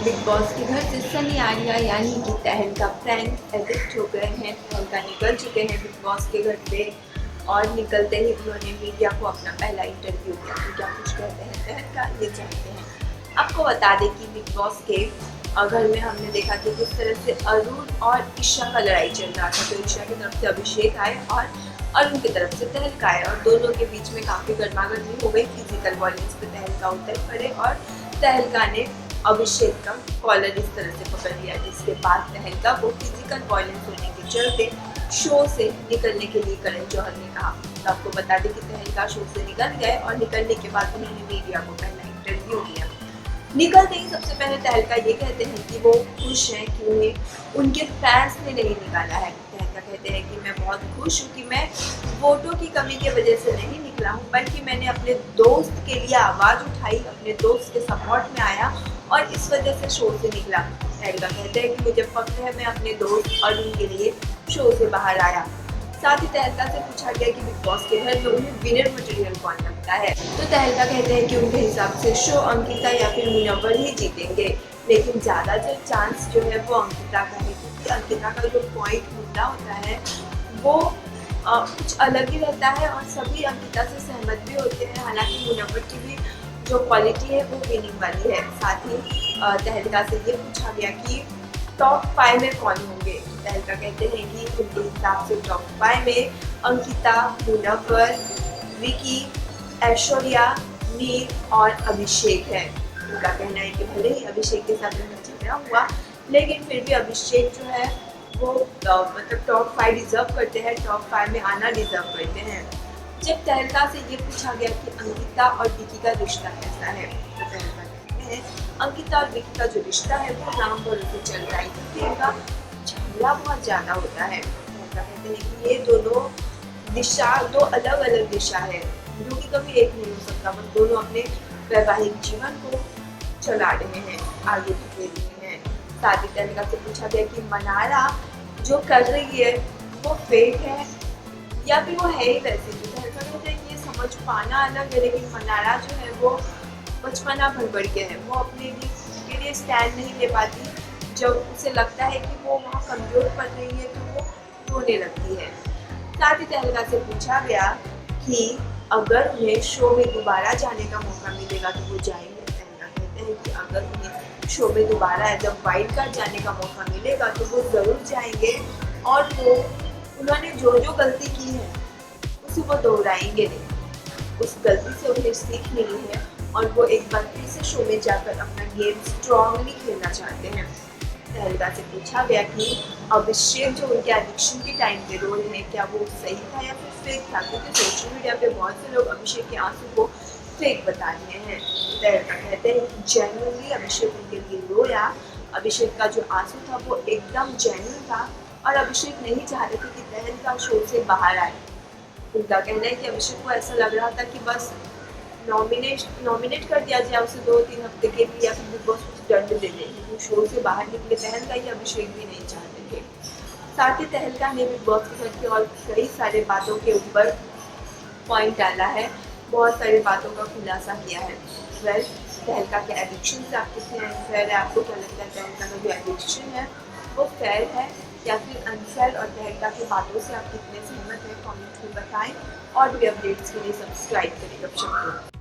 Big boss के घर से सनी आलिया यानी कि तहलका फ्रेंड एडिक्ट हो गए हैं। तहलका निकल चुके हैं बिग बॉस के घर से और निकलते ही उन्होंने मीडिया को अपना पहला इंटरव्यू दिया। तो क्या कुछ कहते हैं तहलका, ये जानते हैं। आपको बता दें कि बिग बॉस के घर में हमने देखा कि किस तरह से अरुण और ईशा का लड़ाई चल रहा था। तो ईशा की तरफ से अभिषेक आए और अरुण की तरफ से तहलका आए और दोनों के बीच में काफ़ी गर्मागर्मी हो गई। फिजिकल वायलेंस पे तहलका उतर पड़े और तहलका ने अभिषेक का कॉलर इस तरह से पकड़ लिया, जिसके बाद तहलका को फिजिकल वायलेंस होने के चलते शो से निकलने के लिए करण जौहर ने कहा। तो आपको बता दें कि तहलका शो से निकल गए और निकलने के बाद उन्होंने मीडिया को पहला इंटरव्यू दिया। निकलते ही सबसे पहले तहलका ये कहते हैं कि वो खुश हैं कि उन्हें उनके फैंस ने नहीं निकाला है। तहलका कहते हैं कि मैं बहुत खुश हूँ कि मैं वोटों की कमी की वजह से नहीं निकला हूँ, बल्कि मैंने अपने दोस्त के लिए आवाज़ उठाई, अपने दोस्त के सपोर्ट में आया और इस वजह से शो से निकला। तहलका कहते हैं कि मुझे फख्र है मैं अपने दोस्त अरुण के लिए शो से बाहर आया। साथ ही तहलका से पूछा गया कि बिग बॉस के घर में उन्हें विनर मटेरियल कौन लगता है। तो तहलका कहते हैं कि उनके हिसाब से शो अंकिता या फिर मुनव्वर ही जीतेंगे, लेकिन ज़्यादातर चांस जो है वो अंकिता का है, क्योंकि अंकिता का जो पॉइंट मुद्दा होता है वो कुछ अलग ही रहता है और सभी अंकिता से सहमत भी होते हैं। हालांकि मुनव्वर की भी जो क्वालिटी है वो विनिंग वाली है। साथ ही तहलका से ये पूछा गया कि टॉप 5 में कौन होंगे। तहलका कहते हैं कि उनके हिसाब से टॉप 5 में अंकिता, मुनव्वर, विकी, ऐश्वर्या, नील और अभिषेक है। उनका कहना है कि भले ही अभिषेक के साथ उनका झगड़ा हुआ, लेकिन फिर भी अभिषेक जो है वो मतलब टॉप 5 डिजर्व करते हैं, टॉप 5 में आना डिजर्व करते हैं। जब तहलका से ये पूछा गया कि अंकिता और विकी का रिश्ता कैसा है, तो तहलका कहते हैं अंकिता और विकी का जो रिश्ता है वो नाम भरोसे चल रहा है, क्योंकि इनका झगड़ा बहुत ज़्यादा होता है। तहलका कहते हैं कि ये दोनों दिशा दो अलग अलग दिशा है, जो कि कभी एक नहीं हो सकता। वो दोनों अपने वैवाहिक जीवन को चला रहे हैं, आगे बढ़ रहे हैं। साथ ही तहलका से पूछा गया कि मनारा जो कर रही है वो फेक है या फिर वो है ही वैसे। जो तहलका कहते हैं कि ये समझ पाना अलग है, लेकिन मनारा जो है वो बचपना भर बढ़ के है, वो अपने के लिए स्टैंड नहीं ले पाती। जब उसे लगता है कि वो वहाँ कमज़ोर पड़ रही है तो वो रोने लगती है। साथ ही तहलका से पूछा गया कि अगर उन्हें शो में दोबारा जाने का मौका मिलेगा तो वो जाएंगे। तहलका कहते हैं कि अगर उन्हें शो में दोबारा जब वाइल्ड कार्ड जाने का मौका मिलेगा तो वो ज़रूर जाएंगे और वो उन्होंने जो जो गलती की है उसे वो दोहराएंगे नहीं। उस गलती से उन्हें सीख मिली है और वो एक बार फिर से शो में जाकर अपना गेम स्ट्रॉन्गली खेलना चाहते हैं। तहलका से पूछा गया कि अभिषेक जो उनके एडिक्शन के टाइम पे रोल है, क्या वो सही था या फिर फेक था, क्योंकि सोशल मीडिया पे बहुत से लोग अभिषेक के आंसू को फेक बता रहे हैं। तहलका कहते हैं कि जेन्युइनली अभिषेक उनके लिए रोया। अभिषेक का जो आंसू था वो एकदम जेन्युइन था और अभिषेक नहीं चाह रहे थे कि तहलका शो से बाहर आए। उनका कहना है कि अभिषेक को ऐसा लग रहा था कि बस नॉमिनेट कर दिया जाए उसे 2-3 हफ्ते के लिए या फिर बिग बॉस कुछ दंड दे दे, लेकिन शो से बाहर निकले तहलका ये अभिषेक भी नहीं चाहते थे। साथ ही तहलका ने बिग बॉस के घर की और कई सारे बातों के ऊपर पॉइंट डाला है, बहुत सारी बातों का खुलासा किया है। तहलका के एडिक्शन से आप कितने अनफेयर है, आपको क्या लगता है तहलका का जो एडिक्शन है वो फेयर है या फिर अनफेयर, और तहलका की बातों से आप कितने सहमत हैं कमेंट में बताएं। और भी अपडेट्स के लिए सब्सक्राइब करें गपशप को।